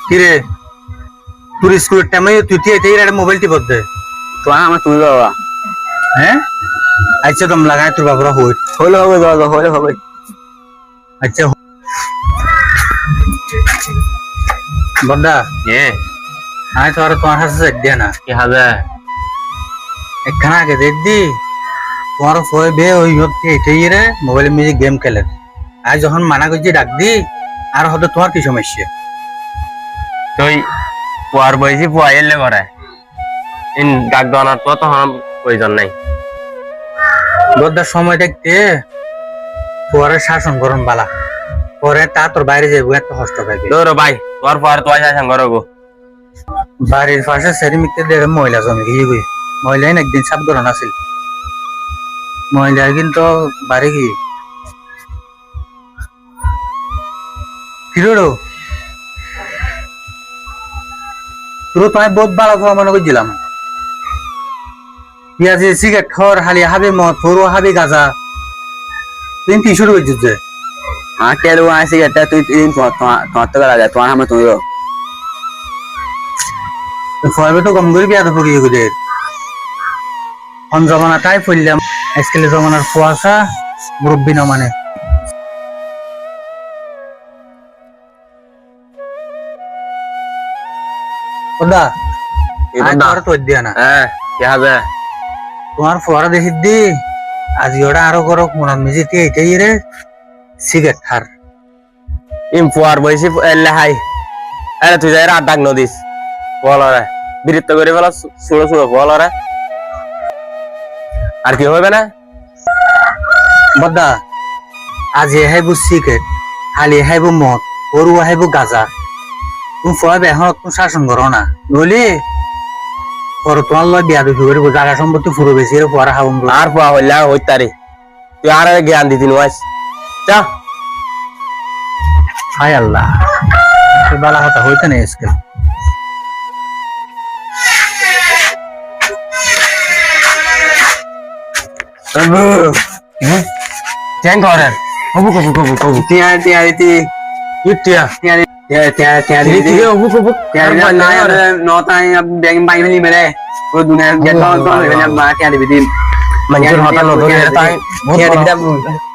কিরে তোর স্কুলের টাইমে তুই এটা মোবাইল টিপত দে তো আমার তুমি বাবা হ্যাঁ আচ্ছা দম লাগাই তোর বাবরা হলে হবে দাদা হলে হবে। আচ্ছা বড়দা আমি তো আর তোমার কাছে যাই দিয়া না কি হবে একখানা আগে দেখ দি তোমার ফয়ে বে ওই হচ্ছে এটাই রে মোবাইলে মিউজিক গেম খেলে আর যখন মানা করছি ডাক দি আর হয়তো তোমার কি সমস্যা তুই পুয়ার বয়সী পুয়া এলে করে ইন গাক দানার তো তখন প্রয়োজন নাই। বড়দার সময় দেখতে পরে শাসন করুন বালা পরে তা তোর বাইরে যাবো এত কষ্ট পাইবে দৌড় ভাই তোর পর তো আসা ঘর গো বাড়ির পাশে সেরিমিকতে দেখে মহিলা জমি গিয়ে গই মহিলাই একদিন সাপ ধরন আছিল মহিলা কিন্তু বাড়ি গিয়ে ফিরো তোর তো আমি বহুত ভালো খাওয়া মনে করছিলাম পেঁয়াজি সিগারেট খর হালি হাবি মদ ফরু হাবি গাজা তুই কি শুরু করছিস যে কেন আসি এটা তুই তোমার তো করা যায় তোমার আমরা তুমি ফয়াবে তো কম করে বিয়া দেবো গিয়ে গুদের অন জমানাটাই পড়লাম আজকাল জমানার কুয়াশা মুরব্বী না মানে ওদা আর তো দিয়া না হ্যাঁ কি হবে তোমার ফোয়ারা দেখি দি আজি ওটা আরো করো মন মিজিতে এটাই রে সিগারেট খার ইম পুয়ার বয়সী এলে হাই আরে তুই যাই রাত ডাক নদিস বল রে বিরক্ত করে ফেলা ছোড়ো ছোড়ো বল রে আর কি হবে না বদা আজি হাইবু সিগারেট হালি হাইবু মদ গরু হাইবু গাজা তুমি ফয়াবে এখন তুমি শাসন করো না নইলে পরে তোমার লয় বিয়া দুঃখী করবো জায়গা সম্পত্তি ফুরো বেশি পরে হাবুন আর পুয়া হইলে হইতারি তুই আর জ্ঞান দিতি নয় চা হায় আল্লাহ বালা কথা হইতে নেই আজকে কেন করেন কবু কবু কবু কবু টিয়া টিয়া টি ইটিয়া টিয়া টিয়া টিয়া টিয়া টি কবু কবু নটা ব্যাগ বাইক নি মেরে ও দুনিয়া গেট তো মা টিয়া দিবি দিন मंजूर होता नो धोनी रहता है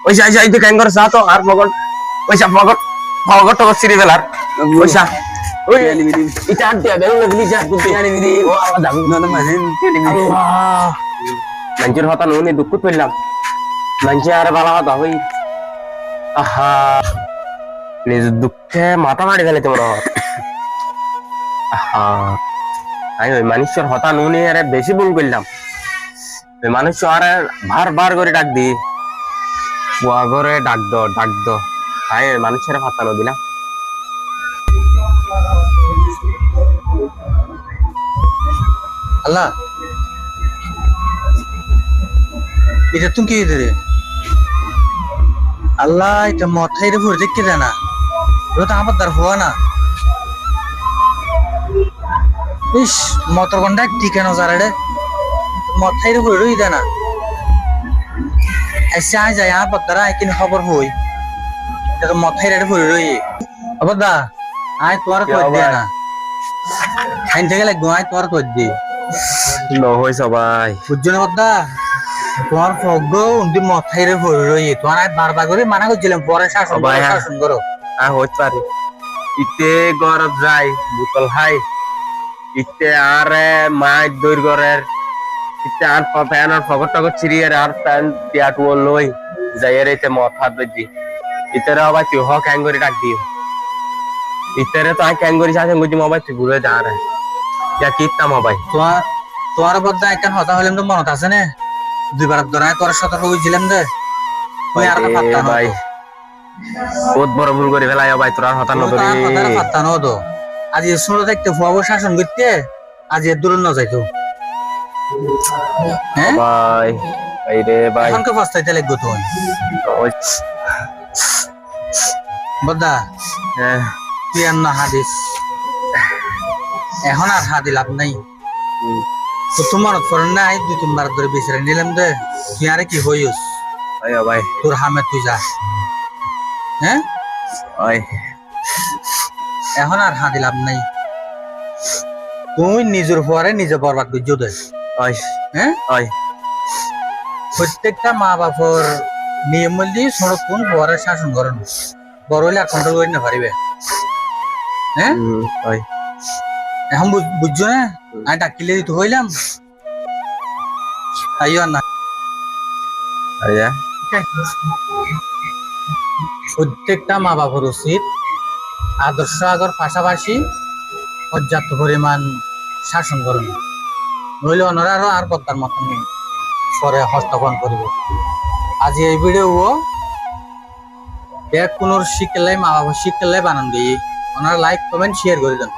ওইসা আইসা ইতে কেন করে সাতো আর পকট ওইসা পকট পকট তো সিরি বেলার ওইসা ওই ইটা আন্টিয়া দেন লাগলি যা তুই টিয়া দিবি ও আলা দাম নটা মাঝে টিয়া দিবি আল্লাহ मंजूर होता নো নে দুঃখ পেলাম মঞ্জে আর বালা হতা হই আহা নিজ দুঃখে মাথা মারি ফেলে তোমরা আহা আই ওই মানুষের হতা নো নে আরে বেশি ভুল করলাম মানুষ আর বারবার করে ডাক দি বুয়া করে ডাক দো তাই মানুষের ফাতানো দিলাম আল্লাহ এটা তুমি কি রে আল্লাহ এটা মথাই রে ভরে দেখতে দেনা ওটা তো আমার দ্বার হওয়া না ইস মতর গন্ডা টিকানো যারা রে মথাই রে ভরে রই দেনা ऐसे आ जाए यहाँ पत्थर लेकिन खबर हुई तो मथाई रे भरे रही अब दा आय तोर को दिया ना খাইন থেকে লাগবো আয় তোর কই দি লো হই সবাই বুঝছনা বদ্দা তোর ফগো উন্দি মথাই রে ভরে রই তোর আয় বারবার করে মানা করছিলাম পরে শাসন করো আ হইত পারে ইতে গরব যাই বুতল হাই ইতে আর মাই দৈর গরের ইতে আর প্যান আর ফগট টগট চিরিয়ে আর প্যান টিয়াটু লই যাই রে মত হাত দি ইতেরে আবার তুই হক হ্যাঙ্গরি ডাক দিও ইতেরে তো আই ক্যাঙ্গরি সাথে গুজি মোবাইল তুই ঘুরে যা রে ইয়া কিতা মোবাইল তোর বদ্দা একটা হতা হইলাম তো মনত আছে না দুইবার ধরায় তোর সাথে হইছিলাম দে তুই আর পাত্তা না ভাই বহুত বড় ভুল করে ফেলাই ভাই তোর আর হতা না ধরি পাত্তা না তো আজ শুনো দেখতে ফুয়াবো শাসন করতে আজ দূর না যাইতো হ্যাঁ ভাই ভাই রে ভাই এখন কে ফাস্তাইতে লাগবে তো বদ্দা হ্যাঁ তুই আর না হাদিস এখন আর হাদি লাভ নাই তো তোমার ফোন নাই দুই তিনবার ধরে বিচারে নিলাম দে তুই আরে কি হইস ওই ভাই তোর হামে তুই যা হ্যাঁ ওই এখন আর হাঁদি লাভ নাই তুই নিজের পরে নিজে বরবাদ করছো দে ওই হ্যাঁ ওই প্রত্যেকটা মা বাপর নিয়ম দিয়ে সড়ক কোন পরে শাসন করেন বড় হইলে আর কন্ট্রোল করে না পারিবে হ্যাঁ ওই এখন বুঝছো না আমি ডাকিলে তো হইলাম তাইও আর না আয়া প্রত্যেকটা মা বাবার উচিত আদর্শ আগর পাশাপাশি পর্যাপ্ত পরিমাণ শাসন করুন নইলে অন্যরা আর পদ্মার মতন পরে হস্তক্ষণ করিব আজ এই ভিডিও দেখ কোন শিখলে মা বাবা শিখলে বানান দিই ওনারা লাইক কমেন্ট শেয়ার করে দেন